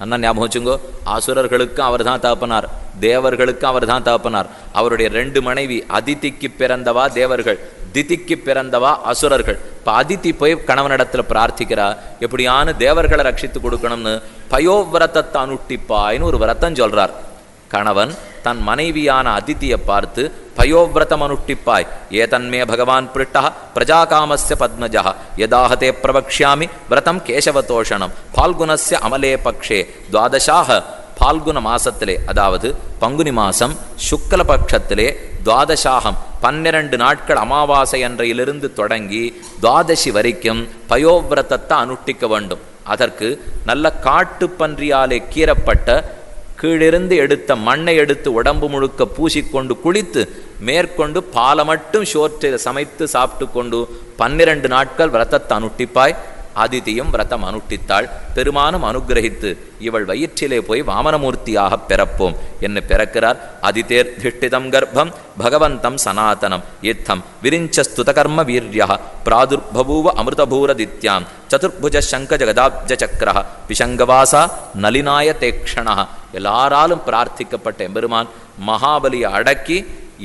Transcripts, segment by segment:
அண்ணா ஞாபகம் வச்சுங்கோ, அசுரர்களுக்கும் அவர் தான் தகப்பனார், தேவர்களுக்கும் அவர் தான் தகப்பனார். அவருடைய 2 மனைவி, அதிதிக்கு பிறந்தவா தேவர்கள், திதிக்கு பிறந்தவா அசுரர்கள். இப்போ அதிதி போய் கணவனிடத்துல பிரார்த்திக்கிறா, எப்படியான தேவர்களை ரட்சித்து கொடுக்கணும்னு பயோவிரதத்தை அனுஷ்டிப்பாயின்னு ஒரு விரதம் சொல்றார். கணவன் தன் மனைவியான அதிதியை பார்த்து பயோவிரதம் அனுஷ்டிப்பாய், ஏதன்மே பகவான் பிருட்டா பிரஜாகாமஸ்ய பத்மஜா யதாஹதே பிரவக்ஷ்யாமி விரதம் கேசவதோஷணம் பால்குணஸ்ய அமலே பக்ஷே துவாதசாக. பால்குண மாசத்திலே, அதாவது பங்குனி மாசம் சுக்ல பட்சத்திலே துவாதசாகம் 12 நாட்கள் அமாவாசை அன்றையிலிருந்து தொடங்கி துவாதசி வரைக்கும் பயோவிரதத்தை அனுஷ்டிக்க வேண்டும். அதற்கு நல்ல காட்டு பன்றியாலே கீறப்பட்ட கீழிருந்து எடுத்த மண்ணை எடுத்து உடம்பு முழுக்க பூசிக்கொண்டு குளித்து மேற்கொண்டு பாலை மட்டும் சோற்றில் சமைத்து சாப்பிட்டு கொண்டு 12 நாட்கள் விரதத்தை அனுஷ்டிப்பாய். அதிதியும் விரதம் அனுஷ்டித்தாள். பெருமானும் அனுகிரகித்து இவள் வயிற்றிலே போய் வாமனமூர்த்தியாக பிறப்போம் என்று பிறக்கிறார். அதிதேர் திஷ்டிதம் கர்ப்பம் பகவந்தம் சனாதனம் யுத்தம் விரிஞ்சஸ்துதகர்ம வீரியா பிராதுர்பூவ அமிர்தபூரதித்யாம் சதுர்புஜ சங்க ஜகதாப்ஜ சக்கர பிசங்கவாசா நலினாய தேக்ஷணா. எல்லாராலும் பிரார்த்திக்கப்பட்ட எம்பெருமான் மகாபலியை அடக்கி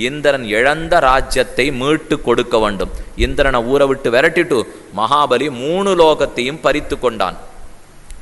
இந்திரன் இழந்த ராஜ்யத்தை மீட்டு கொடுக்க வேண்டும். இந்திரனை ஊரை விட்டு விரட்டிட்டு மகாபலி 3 லோகத்தையும் பறித்து கொண்டான்.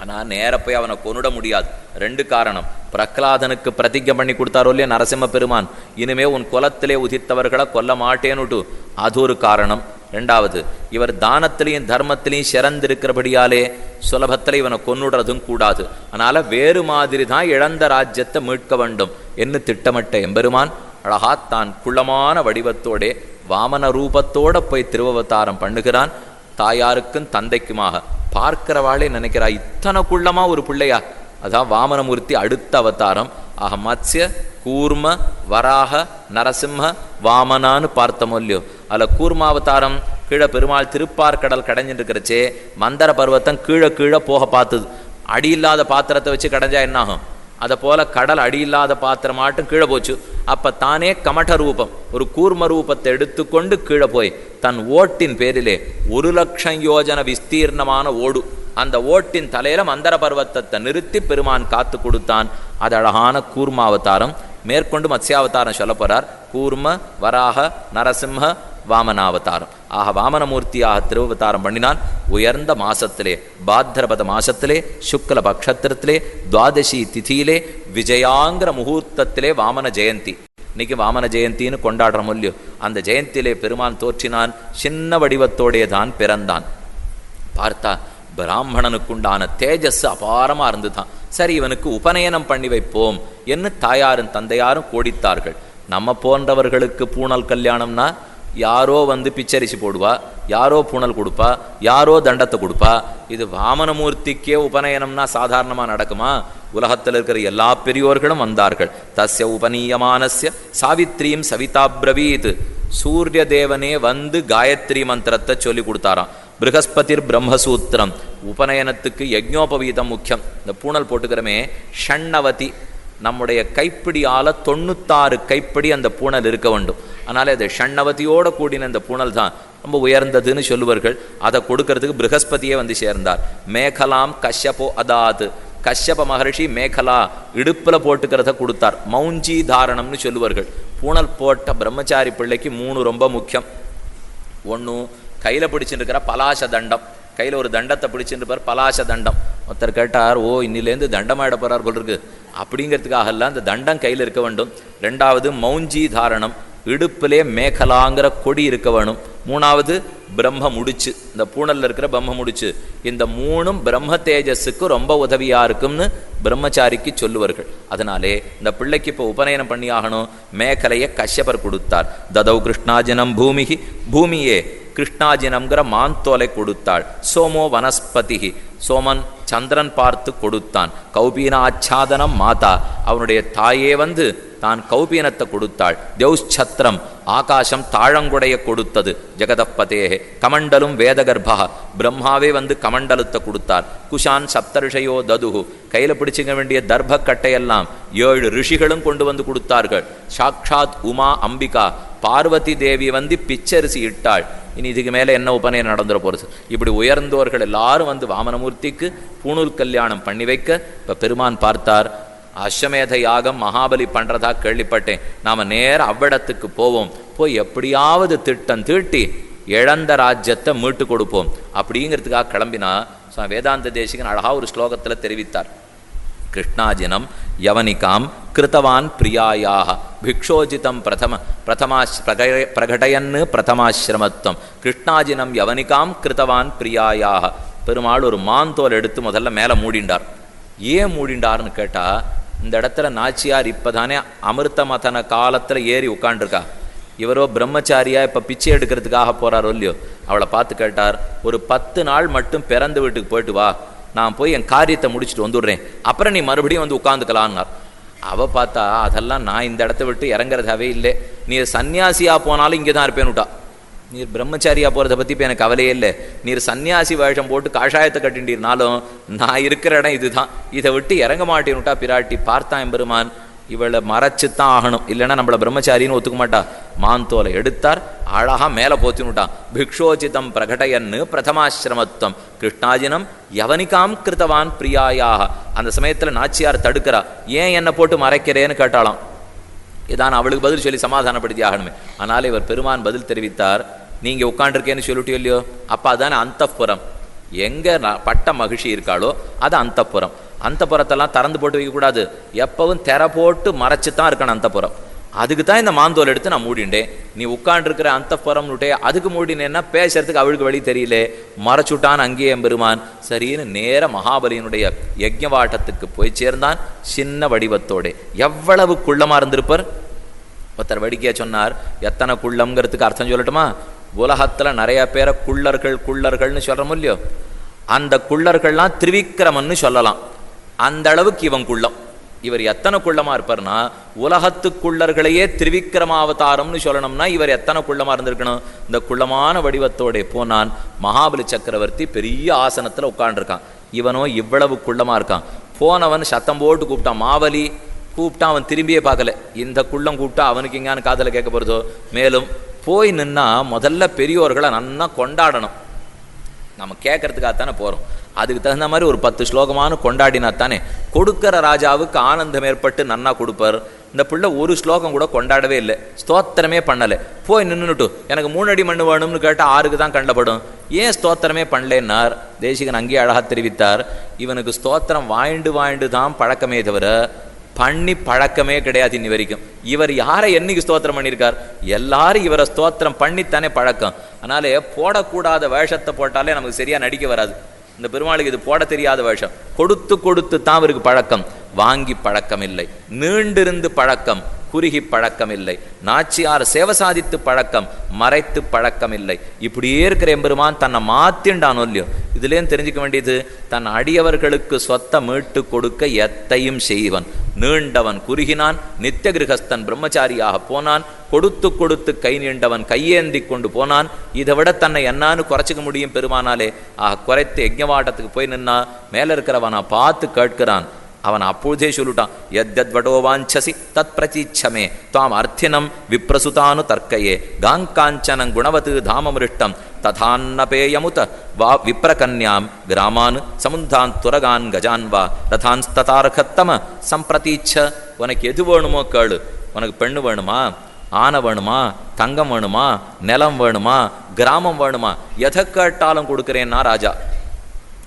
ஆனால் நேர போய் அவனை கொன்னுட முடியாது. 2 காரணம். பிரகலாதனுக்கு பிரதிஜை பண்ணி கொடுத்தாரோ இல்லையா நரசிம்ம பெருமான், இனிமே உன் குலத்திலே உதித்தவர்களை கொல்ல மாட்டேன்னுட்டு, அது ஒரு காரணம். 2வது, இவர் தானத்திலையும் தர்மத்திலையும் சிறந்திருக்கிறபடியாலே சுலபத்தில் இவனை கொன்னுடுறதும் கூடாது. அதனால வேறு மாதிரி தான் இழந்த ராஜ்யத்தை மீட்க வேண்டும் என்று திட்டமிட்ட எம்பெருமான் அழகா தான் குள்ளமான வடிவத்தோடே வாமன ரூபத்தோட போய் திருவவதாரம் பண்ணுகிறான். தாயாருக்கும் தந்தைக்குமாக பார்க்கிறவாளே நினைக்கிறா, இத்தனை குள்ளமா ஒரு பிள்ளையா? அதான் வாமனமூர்த்தி அடுத்த அவதாரம். ஆக மத்ஸ்ய கூர்ம வராக நரசிம்ம வாமனான்னு பார்த்தோமோ இல்லையோ. அதில் கூர்மாவதாரம் கீழே பெருமாள் திருப்பார்கடல் கடைஞ்சிட்டு இருக்கிறச்சே மந்தர பர்வத்தம் கீழே கீழே போக பார்த்தது. அடி இல்லாத பாத்திரத்தை வச்சு கடைஞ்சா என்னாகும்? அதை போல கடல் அடியில்லாத பாத்திரமாட்டும் கீழே போச்சு. அப்போ தானே கமட ரூபம், ஒரு கூர்ம ரூபத்தை எடுத்துக்கொண்டு கீழே போய் தன் ஓட்டின் பேரிலே 1,00,000 யோஜன விஸ்தீர்ணமான ஓடு, அந்த ஓட்டின் தலையில மந்தர பர்வத்தத்தை நிறுத்தி பெருமான் காத்து கொடுத்தான். அது அழகான கூர்மாவதாரம். மேற்கொண்டு மத்ஸ்யாவதாரம் சொல்ல போறார். கூர்ம வராக நரசிம்ம வாமனாவதாரம். ஆக வாமனமூர்த்தியாக திருவவதாரம் பண்ணினான். உயர்ந்த மாசத்திலே பாத்ரபத மாசத்திலே சுக்ல பக்ஷத்திரத்திலே துவாதசி திதியிலே விஜயாங்கிற முகூர்த்தத்திலே வாமன ஜெயந்தி. இன்னைக்கு வாமன ஜெயந்தின்னு கொண்டாடுற இல்லையோ, அந்த ஜெயந்தியிலே பெருமான் தோற்றினான். சின்ன வடிவத்தோடே தான் பிறந்தான். பார்த்தா பிராமணனுக்குண்டான தேஜஸ் அபாரமா இருந்துதான். சரி, இவனுக்கு உபநயனம் பண்ணி வைப்போம் என்று தாயாரும் தந்தையாரும் கோடித்தார்கள். நம்ம போன்றவர்களுக்கு பூணல் கல்யாணம்னா யாரோ வந்து பிச்சரிசி போடுவா, யாரோ பூணல் கொடுப்பா, யாரோ தண்டத்தை கொடுப்பா. இது வாமனமூர்த்திக்கே உபநயனம்னா சாதாரணமாக நடக்குமா? உலகத்தில் இருக்கிற எல்லா பெரியோர்களும் வந்தார்கள். தஸ்ய உபநீயமானஸ்ய சாவித்ரீம் சவிதாப்ரவீத். சூரிய தேவனே வந்து காயத்ரி மந்திரத்தை சொல்லி கொடுத்தாராம். ப்ரஹஸ்பதிர் பிரம்மசூத்திரம். உபநயனத்துக்கு யஜ்ஞோபவீதம் முக்கியம். இந்த பூணல் போட்டுக்கிறமே ஷண்ணவதி, நம்முடைய கைப்பிடியால் 96 கைப்பிடி அந்த பூணல் இருக்க வேண்டும். அதனால அது ஷண்ணவதியோட கூடின இந்த பூணல் தான் ரொம்ப உயர்ந்ததுன்னு சொல்லுவார்கள். அதை கொடுக்கறதுக்கு ப்ரஹஸ்பதியே வந்து சேர்ந்தார். மேகலாம் கஷ்யபோ அதாது. கஷ்யப மகர்ஷி மேகலா இடுப்பில் போட்டுக்கிறத கொடுத்தார். மௌஞ்சி தாரணம்னு சொல்லுவார்கள். பூணல் போட்ட பிரம்மச்சாரி பிள்ளைக்கு 3 ரொம்ப முக்கியம். 1, கையில் பிடிச்சிட்டு இருக்கிற பலாச தண்டம். கையில் ஒரு தண்டத்தை பிடிச்சிட்டு இருப்பார், பலாச தண்டம். ஒருத்தர் கேட்டார், ஓ இன்னிலேருந்து தண்டமாயிட போறார் போல் இருக்கு. அப்படிங்கிறதுக்காகலாம் அந்த தண்டம் கையில் இருக்க வேண்டும். 2வது மௌஞ்சி தாரணம், இடுப்பிலே மேகலாங்கிற கொடி இருக்க வேணும். 3வது பிரம்ம முடிச்சு, இந்த பூணல்ல இருக்கிற பிரம்ம முடிச்சு. இந்த 3ம் பிரம்ம தேஜஸுக்கு ரொம்ப உதவியா இருக்கும்னு பிரம்மச்சாரிக்கு சொல்லுவார்கள். அதனாலே இந்த பிள்ளைக்கு இப்போ உபநயனம் பண்ணி ஆகணும். மேகலையை கஷ்யபர் கொடுத்தார். ததௌ கிருஷ்ணாஜனம் பூமிகி, பூமியே கிருஷ்ணாஜினம்ங்கிற மாந்தோலை கொடுத்தாள். சோமோ வனஸ்பதி, சோமன் சந்திரன் பார்த்து கொடுத்தான். கௌபீன ஆச்சாதனம் மாதா, அவனுடைய தாயே வந்து தான் கௌபீனத்தை கொடுத்தாள். தியௌச்சத்திரம், ஆகாசம் தாழங்குடைய கொடுத்தது. ஜெகதப்பதேகே கமண்டலும் வேதகர்பா, பிரம்மாவே வந்து கமண்டலத்தை கொடுத்தார். குஷான் சப்தரிஷயோ ததுகு, கையில் பிடிச்சிக்க வேண்டிய தர்பக்கட்டையெல்லாம் 7 ரிஷிகளும் கொண்டு வந்து கொடுத்தார்கள். சாக்ஷாத் உமா அம்பிகா பார்வதி தேவி வந்து பிச்சரிசி இட்டாள். இனி இதுக்கு மேலே என்ன உபநயனம் நடந்துட போகிறது. இப்படி உயர்ந்தோர்கள் எல்லாரும் வந்து வாமனமூர்த்திக்கு பூணூல் கல்யாணம் பண்ணி வைக்க இப்போ பெருமான் பார்த்தார். அஸ்வமேத யாகம் மகாபலி பண்ணுறதா கேள்விப்பட்டேன், நாம் நேரம் அவ்விடத்துக்கு போவோம், போய் எப்படியாவது திட்டம் தீட்டி இழந்த ராஜ்யத்தை மீட்டு கொடுப்போம் அப்படிங்கிறதுக்காக கிளம்பினா வேதாந்த தேசிகன் அழகாக ஒரு ஸ்லோகத்தில் தெரிவித்தார். கிருஷ்ணாஜினம் யவனிகாம் கிருத்தவான் பிரியாயாக பிக்ஷோஜிதம் பிரகடயன்னு பிரதமாசிரமத்துவம். கிருஷ்ணாஜினம் யவனிகாம் கிருத்தவான் பிரியாயாக. பெருமாள் ஒரு மாந்தோல் எடுத்து முதல்ல மேலே மூடிண்டார். ஏன் மூடிண்டார்னு கேட்டால், இந்த இடத்துல நாச்சியார் இப்போ தானே அமிர்த மதன காலத்தில் ஏறி உட்காண்டிருக்கா. இவரோ பிரம்மச்சாரியா இப்போ பிச்சை எடுக்கிறதுக்காக போகிறாரோ இல்லையோ. அவளை பார்த்து கேட்டார், ஒரு 10 நாள் மட்டும் பிறந்த வீட்டுக்கு போயிட்டு வா, நான் போய் என் காரியத்தை முடிச்சுட்டு வந்துடுறேன், அப்புறம் நீ மறுபடியும் வந்து உட்காந்துக்கலான்னார். அவள் பார்த்தா அதெல்லாம் நான் இந்த இடத்த விட்டு இறங்குறதாவே இல்லை, நீர் சன்னியாசியாக போனாலும் இங்கே தான் இருப்பேன்னுட்டா. நீர் பிரம்மச்சாரியா போகிறத பற்றி இப்போ எனக்கு கவலையே இல்லை, நீர் சன்னியாசி வேஷம் போட்டு காஷாயத்தை கட்டின்றீர்னாலும் நான் இருக்கிற இடம் இதுதான், இதை விட்டு இறங்க மாட்டேன்னுட்டா பிராட்டி. பார்த்தான் எம்பெருமான், இவளை மறைச்சுத்தான் ஆகணும், இல்லைன்னா நம்மளை பிரம்மச்சாரின்னு ஒத்துக்க மாட்டா. மாந்தோலை எடுத்தார், அழகா மேலே போத்தினுட்டான். பிக்ஷோச்சிதம் பிரகடயன்னு பிரதமாசிரமத்துவம் கிருஷ்ணாஜினம் யவனிகாம் கிருத்தவான் பிரியாயாக. அந்த சமயத்தில் நாச்சியார் தடுக்கிறா, ஏன் என்னை போட்டு மறைக்கிறேன்னு கேட்டாலாம். இதான் அவளுக்கு பதில் சொல்லி சமாதானப்படுத்தி ஆகணுமே. அதனால இவர் பெருமான் பதில் தெரிவித்தார், நீங்கள் உட்காண்டிருக்கேன்னு சொல்லிட்டு இல்லையோ, அப்போ அதானே அந்தப்புறம், எங்கே பட்ட மகிழ்ச்சி இருக்காளோ அது அந்தப்புறம். அந்தப்புறத்தெல்லாம் திறந்து போட்டு வைக்கக்கூடாது, எப்பவும் திற போட்டு மறைச்சு தான் இருக்கணும் அந்தப்புறம். அதுக்கு தான் இந்த மாந்தோல் எடுத்து நான் மூடிண்டேன். நீ உட்காண்டிருக்கிற அந்தப்புறம்னுட்டே அதுக்கு மூடினேன்னா பேசுறதுக்கு அவளுக்கு வழி தெரியல, மறைச்சுட்டான் அங்கேயே பெருமான். சரின்னு நேர மகாபலியினுடைய யஜ்ஞவாட்டத்துக்கு போய் சேர்ந்தான். சின்ன வடிவத்தோடு எவ்வளவு குள்ளமாக இருந்திருப்பார். ஒருத்தர் வடிக்கையா சொன்னார், எத்தனை குள்ளம்ங்கிறதுக்கு அர்த்தம் சொல்லட்டுமா? உலகத்தில் நிறைய பேரை குள்ளர்கள்னு சொல்கிறோம் இல்லையோ, அந்த குள்ளர்கள்லாம் திரிவிக்ரமன்னு சொல்லலாம். அந்த அளவுக்கு இவன் குள்ளம். இவர் எத்தனை குள்ளமாக இருப்பார்னா, உலகத்துக்குள்ளர்களையே திரிவிக்ரமாவதாரம்னு சொல்லணும்னா இவர் எத்தனை குள்ளமாக இருந்திருக்கணும். இந்த குள்ளமான வடிவத்தோட போனான். மகாபலி சக்கரவர்த்தி பெரிய ஆசனத்தில் உட்காண்டிருக்கான், இவனோ இவ்வளவு குள்ளமாக இருக்கான். போனவன் சத்தம் போட்டு கூப்பிட்டான், மாவலி கூப்பிட்டான். அவன் திரும்பியே பார்க்கல. இந்த குள்ளம் கூப்பிட்டா அவனுக்கு எங்கான்னு காதில் கேட்க போகிறதோ. மேலும் போய் நின்னா முதல்ல பெரியோர்களை நன்னா கொண்டாடணும். நம்ம கேட்கறதுக்காகத்தானே போகிறோம், அதுக்கு தகுந்த மாதிரி ஒரு 10 ஸ்லோகமானு கொண்டாடினா தானே கொடுக்குற ராஜாவுக்கு ஆனந்தம் ஏற்பட்டு நன்னா கொடுப்பார். இந்த பிள்ளை ஒரு ஸ்லோகம் கூட கொண்டாடவே இல்லை, ஸ்தோத்திரமே பண்ணலை. போய் நின்றுட்டு எனக்கு 3 அடி மண்ணு வேணும்னு கேட்டால் 6க்கு தான் கண்டப்படும். ஏன் ஸ்தோத்திரமே பண்ணலேன்னார். தேசிகன் அங்கேயே அழகாக தெரிவித்தார், இவனுக்கு ஸ்தோத்திரம் வாய்ண்டு தான் பழக்கமே தவிர பண்ணி பழக்கமே கிடையாது இன்னி வரைக்கும். இவர் யாரை என்னைக்கு ஸ்தோத்திரம் பண்ணியிருக்கார்? எல்லாரும் இவரை ஸ்தோத்திரம் பண்ணித்தானே பழக்கம். அதனாலே போடக்கூடாத வேஷத்தை போட்டாலே நமக்கு சரியாக நடிக்க வராது. இந்த பெருமாளுக்கு இது போட தெரியாத வேஷம். கொடுத்து தான் அவருக்கு பழக்கம். வாங்கி பழக்கம் இல்லை, நீண்டிருந்து பழக்கம், குறுகி பழக்கம் இல்லை. நாச்சியார் சேவை சாதித்து பழக்கம், மறைத்து பழக்கம் இல்லை. இப்படியே இருக்கிற எம்பெருமான் தன்னை மாத்திண்டானோ இல்லையோ. இதுலேயும் தெரிஞ்சுக்க வேண்டியது, தன் அடியவர்களுக்கு சொத்தை மீட்டு கொடுக்க எத்தையும் செய்வன். நீண்டவன் குறுகினான், நித்திய கிரகஸ்தன் பிரம்மச்சாரியாக போனான். கொடுத்து கை நீண்டவன் கையேந்தி கொண்டு போனான். இதை விட தன்னை என்னான்னு குறைச்சிக்க முடியும் பெருமானாலே. குறைத்து யஜ்ஞவாட்டத்துக்கு போய் நின்னா மேலே இருக்கிறவனை பார்த்து கேட்கிறான். அவன் அப்பொழுதே சொல்லிட்டான், எத்யத் வடோவாஞ்சசி தத் பிரதீட்சமே தாம் அர்த்தினம் விப்ரசுதானு தர்க்கையே காங்காஞ்சனம் குணவத்து தாமமிருஷ்டம் ததான்னபேயமுத வா விப்ரகன்யாம் கிராமான் சமுந்தான் துரகான் கஜான் வா ரதான்ஸ்ததார்கத்தம சம்பிரதீட்ச. உனக்கு எது வேணுமோ கேளு. உனக்கு பெண்ணு வேணுமா, ஆனை வேணுமா, தங்கம் வேணுமா, நிலம் வேணுமா, கிராமம் வேணுமா, எதை கேட்டாலும் கொடுக்குறேன்னா ராஜா.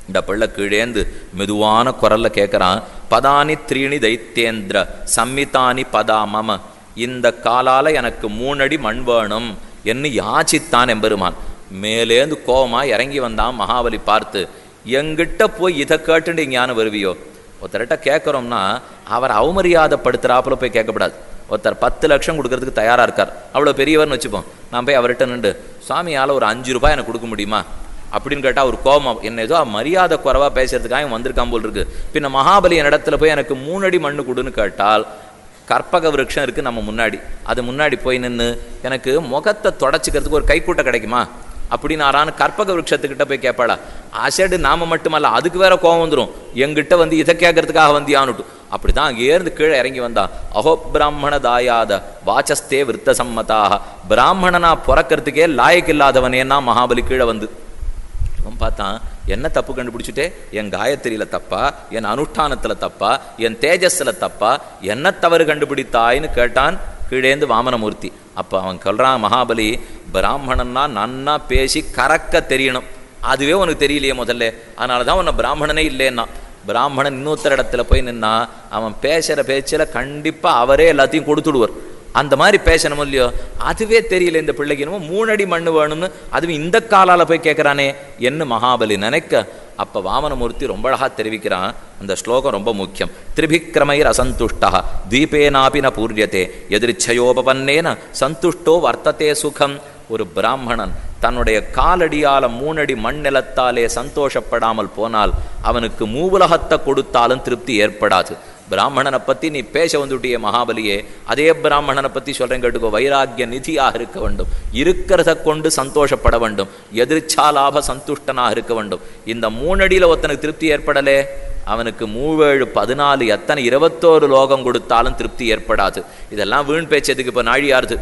இந்த பிள்ளை கீழேந்து மெதுவான குரல்ல கேட்குறான், பதானி 3 தைத்தேந்திர சம்மிதானி பதா மம. இந்த காலால் எனக்கு 3 அடி மண் வேணும் என்று யாச்சித்தான் எம்பெருமான். மேலேந்து கோபமா இறங்கி வந்தான் மகாபலி. பார்த்து, எங்கிட்ட போய் இதை கேட்டுட்டு இங்கேயானு வருவியோ? ஒருத்தர்கிட்ட கேட்குறோம்னா அவர் அவமரியாதைப்படுத்துகிறாப்புல போய் கேட்கக்கூடாது. ஒருத்தர் 10 லட்சம் கொடுக்கறதுக்கு தயாராக இருக்கார், அவ்வளோ பெரியவர்னு வச்சுப்போம். நான் போய் அவர்கிட்ட நின்று, சுவாமியால் ஒரு 5 ரூபாய் எனக்கு கொடுக்க முடியுமா அப்படின்னு கேட்டால் ஒரு கோபம், என்ன ஏதோ மரியாதை குறைவாக பேசுறதுக்காக வந்திருக்கான் போல் இருக்கு. பின்ன மகாபலி என் இடத்துல போய் எனக்கு 3 அடி மண்ணு கொடுன்னு கேட்டால், கற்பக விருட்சம் இருக்குது நம்ம முன்னாடி, அது முன்னாடி போய் நின்று எனக்கு முகத்தை தொடச்சிக்கிறதுக்கு ஒரு கைக்கூட்டை கிடைக்குமா அப்படின்னு ஆறான்னு கற்பக விருட்சத்துக்கிட்ட போய் கேட்பாளா? அசடு நாம மட்டுமல்ல, அதுக்கு வேற கோபம் வந்துடும், எங்கிட்ட வந்து இதை கேட்கறதுக்காக வந்தியான்னுட்டு. அப்படிதான் அங்கேருந்து கீழே இறங்கி வந்தான். அஹோ பிராமண தாயாத வாச்சஸ்தே விருத்த சம்மதாக, பிராமணனா பிறக்கிறதுக்கே லாயக்கு இல்லாதவனேன்னா மகாபலி கீழே வந்து அவன் பார்த்தான். என்ன தப்பு கண்டுபிடிச்சுட்டே? என் காயத்ரியில தப்பா, என் அனுஷ்டானத்துல தப்பா, என் தேஜஸ்ல தப்பா, என்ன தவறு கண்டுபிடித்தாயின்னு கேட்டான் கீழேந்து வாமனமூர்த்தி. அப்ப அவன் சொல்றான், மகாபலி, பிராமணன்னா நன்னா பேசி கறக்க தெரியணும், அதுவே உனக்கு தெரியலையே முதல்ல, அதனாலதான் உன்னை பிராமணனே இல்லைன்னா. பிராமணன் இன்னொருத்தர் இடத்துல போய் நின்னா அவன் பேசுற பேச்சில கண்டிப்பா அவரே எல்லாத்தையும் கொடுத்துடுவார். அந்த மாதிரி பேசணும் இல்லையோ, அதுவே தெரியல இந்த பிள்ளைக்கு, என்னமோ 3 அடி மண்ணு வேணும்னு அதுவும் இந்த காலால போய் கேட்கிறானே என்ன மகாபலி நினைக்க. அப்ப வாமனமூர்த்தி ரொம்ப அழகா தெரிவிக்கிறான். அந்த ஸ்லோகம் ரொம்ப முக்கியம். திரிபிக்ரமைர் அசந்துஷ்டா தீபேனாபி ந பூர்யத்தே எதிர்ச்சயோபன்னேன சந்துஷ்டோ வர்த்தத்தே சுகம். ஒரு பிராமணன் தன்னுடைய காலடியால 3 அடி மண் நிலத்தாலே சந்தோஷப்படாமல் போனால் அவனுக்கு மூவுலகத்தை கொடுத்தாலும் திருப்தி ஏற்படாது. பிராமணனை பத்தி நீ பேச வந்துட்டிய மகாபலியே, அதே பிராமணனை பத்தி சொல்றேன் கேட்டுக்கோ. வைராக்கிய நிதியாக இருக்க வேண்டும், இருக்கிறத கொண்டு சந்தோஷப்பட வேண்டும், எதிர்ச்சாலாப சந்துஷ்டனாக இருக்க வேண்டும். இந்த 3 அடியில ஒருத்தனுக்கு திருப்தி ஏற்படலே, அவனுக்கு 3 7 14 எத்தனை 21 லோகம் கொடுத்தாலும் திருப்தி ஏற்படாது. இதெல்லாம் வீண் பேச்சதுக்கு இப்ப நாழியாருது.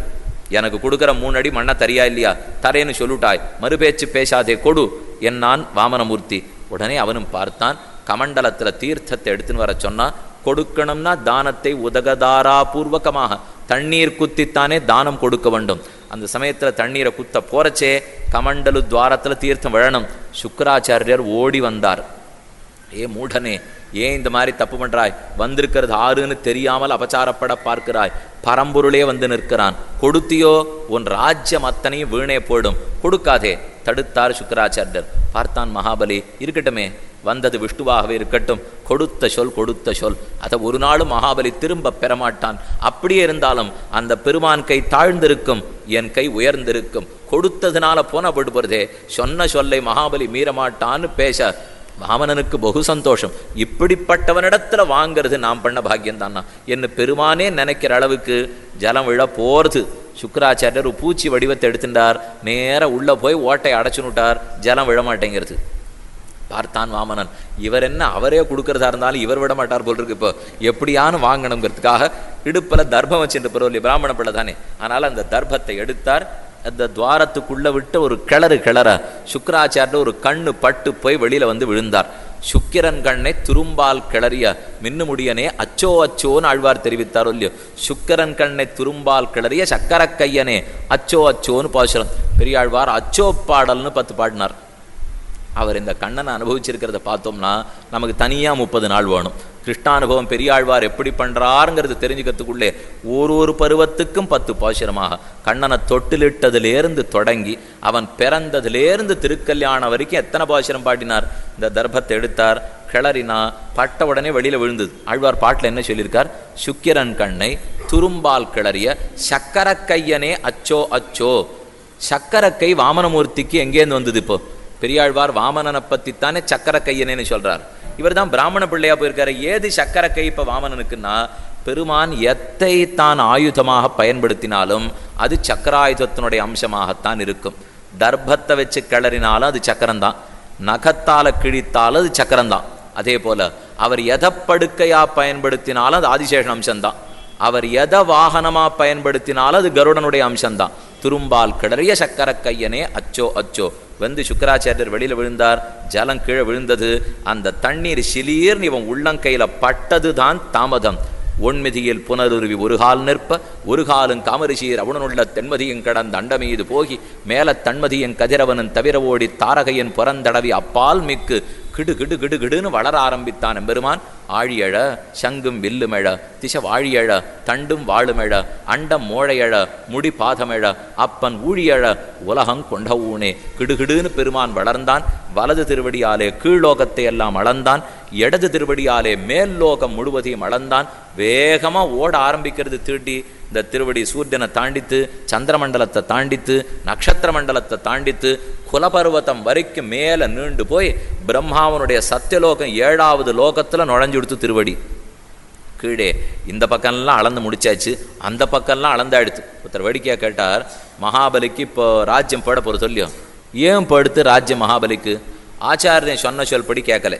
எனக்கு கொடுக்குற 3 அடி மண்ணை தரியா இல்லையா, தரேன்னு சொல்லிட்டாய், மறுபேச்சு பேசாதே, கொடு என்னான் வாமனமூர்த்தி. உடனே அவனும் பார்த்தான். கமண்டலத்துல தீர்த்தத்தை எடுத்துன்னு வர சொன்னா, கொடுக்கணும்னா தானத்தை உதகதாரா பூர்வகமாக தண்ணீர் குத்தித்தானே தானம் கொடுக்க வேண்டும். அந்த சமயத்துல தண்ணீரை குத்த போறச்சே கமண்டலு துவாரத்துல தீர்த்தம் விழணும். சுக்கராச்சாரியர் ஓடி வந்தார். ஏ மூடனே, ஏன் இந்த மாதிரி தப்பு பண்றாய்? வந்திருக்கிறது ஆறுன்னு தெரியாமல் அபச்சாரப்பட பார்க்கிறாய். பரம்பொருளே வந்து நிற்கிறான். கொடுத்தியோ உன் ராஜ்யம் அத்தனையும் வீணே போடும், கொடுக்காதே தடுத்தார் சுக்கராச்சாரியர். பார்த்தான் மகாபலி, இருக்கட்டுமே, வந்தது விஷ்ணுவாகவே இருக்கட்டும், கொடுத்த சொல் கொடுத்த சொல், அதை ஒரு நாளும் மகாபலி திரும்ப பெறமாட்டான். அப்படியே இருந்தாலும் அந்த பெருமான் கை தாழ்ந்திருக்கும், என் கை உயர்ந்திருக்கும். கொடுத்ததுனால போன போடுறதே, சொன்ன சொல்லை மகாபலி மீறமாட்டான்னு பேச வாமனனுக்கு பகு சந்தோஷம். இப்படிப்பட்டவனிடத்துல வாங்கிறது நாம் பண்ண பாக்கியம் தானா என்ன பெருமானே நினைக்கிற அளவுக்கு ஜலம் விழ போறது. சுக்கராச்சாரியர் ஒரு பூச்சி வடிவத்தை எடுத்துட்டார், நேர உள்ள போய் ஓட்டை அடைச்சுனுட்டார், ஜலம் விழ மாட்டேங்கிறது. பார்த்தான் வாமனன், இவர் என்ன அவரே கொடுக்கறதா இருந்தாலும் இவர் விட மாட்டார் போல் இருக்கு. இப்போ எப்படியானு வாங்கணுங்கிறதுக்காக இடுப்பில் தர்ப்பம் வச்சுட்டு பரவாயில்ல, பிராமண பிள்ளை தானே, அதனால அந்த தர்ப்பத்தை எடுத்தார். அந்த துவாரத்துக்குள்ள விட்டு ஒரு கிளற சுக்கராச்சாரியர் ஒரு கண்ணு பட்டு போய் வெளியில வந்து விழுந்தார். சுக்கிரன் கண்ணை துரும்பால் கிளறிய மின்னுமுடியனே அச்சோ அச்சோன்னு ஆழ்வார் தெரிவித்தாரோ இல்லையோ. சுக்கிரன் கண்ணை துரும்பால் கிளறிய சக்கர கையனே அச்சோ அச்சோன்னு பாசுரம். பெரியாழ்வார் அச்சோ பாடல்னு 10 பாடினார். அவர் இந்த கண்ணனை அனுபவிச்சிருக்கிறத பார்த்தோம்னா நமக்கு தனியாக 30 நாள் வேணும். கிருஷ்ணானுபவம் பெரியாழ்வார் எப்படி பண்ணுறாருங்கிறது தெரிஞ்சுக்கிறதுக்குள்ளே ஒரு பருவத்துக்கும் 10 பாசுரமாக கண்ணனை தொட்டிலிட்டதுலேருந்து தொடங்கி அவன் பிறந்ததுலேருந்து திருக்கல்யாணம் வரைக்கும் எத்தனை பாசுரம் பாடினார். இந்த தர்ப்பத்தை எடுத்தார், கிளறினா, பட்ட உடனே வெளியில் விழுந்தது. ஆழ்வார் பாட்டில் என்ன சொல்லியிருக்கார்? சுக்கிரன் கண்ணை துரும்பால் கிளறிய சக்கர கையனே அச்சோ அச்சோ. சக்கரக்கை வாமனமூர்த்திக்கு எங்கேருந்து வந்தது? இப்போ பெரியாழ்வார் வாமனனை பற்றித்தானே சக்கர கையனேன்னு சொல்றார். இவர் தான் பிராமண பிள்ளையா போயிருக்காரு. ஏது சக்கர கை இப்போ வாமனனுக்குன்னா, பெருமான் எத்தை தான் ஆயுதமாக பயன்படுத்தினாலும் அது சக்கராயுதத்தினுடைய அம்சமாகத்தான் இருக்கும். தர்ப்பத்தை வச்சு கிளறினாலும் அது சக்கரம்தான், நகத்தால கிழித்தாலும் அது சக்கரம்தான். அதே போல அவர் எதை படுக்கையா பயன்படுத்தினாலும் அது ஆதிசேஷன் அம்சம்தான். அவர் எதை வாகனமா பயன்படுத்தினாலும் அது கருடனுடைய அம்சம்தான். துரும்பால் கிளறிய சக்கர கையனே அச்சோ அச்சோ. வந்து சுக்கராச்சாரியர் வெளியில் விழுந்தார், ஜலம் கீழே விழுந்தது. அந்த தண்ணீர் சிலீர்னு இவன் உள்ளங்கையில் பட்டது தான் தாமதம். ஒன்மிதியில் புனருருவி ஒரு கால் நிற்ப ஒரு காலும் காமரிசீர் அவனுள்ள தென்மதியும் கடந்த அண்டமீது போகி மேல தன்மதியின் கதிரவனும் தவிர ஓடி தாரகையின் புறந்தடவி அப்பால் மிக்கு கிடு கிடு கிடு கிடுன்னு வளர ஆரம்பித்தான் எம்பெருமான். ஆழியழ சங்கும் வில்லுமெழ திச வாழியழ தண்டும் வாழுமெழ அண்டம் மோழையழ முடி பாதமெழ அப்பன் ஊழியழ உலகம் கொண்ட ஊனே. கிடுகிடுன்னு பெருமான் வளர்ந்தான். வலது திருவடியாலே கீழ்லோகத்தை எல்லாம் அளந்தான், இடது திருவடியாலே மேல் லோகம் முழுவதையும் அளந்தான். வேகமா ஓட ஆரம்பிக்கிறது தீட்டி. இந்த திருவடி சூரியனை தாண்டித்து, சந்திரமண்டலத்தை தாண்டித்து, நட்சத்திர மண்டலத்தை தாண்டித்து, குலபர்வதம் வரைக்கும் மேல நீண்டு போய் பிரம்மாவனுடைய சத்தியலோகம் 7வது லோகத்துல நுழைஞ்சு கொடுத்து திருவடி. கீழே இந்த பக்கம்லாம் அளந்து முடிச்சாச்சு, அந்த பக்கம்லாம் அளந்தாடுத்து. ஒருத்தர் வேடிக்கையா கேட்டார், மகாபலிக்கு இப்போ ராஜ்யம் போட போற சொல்லியும், ஏன் படுத்து ராஜ்யம் மகாபலிக்கு? ஆச்சாரியன் சொன்ன சொல்படி கேட்கல.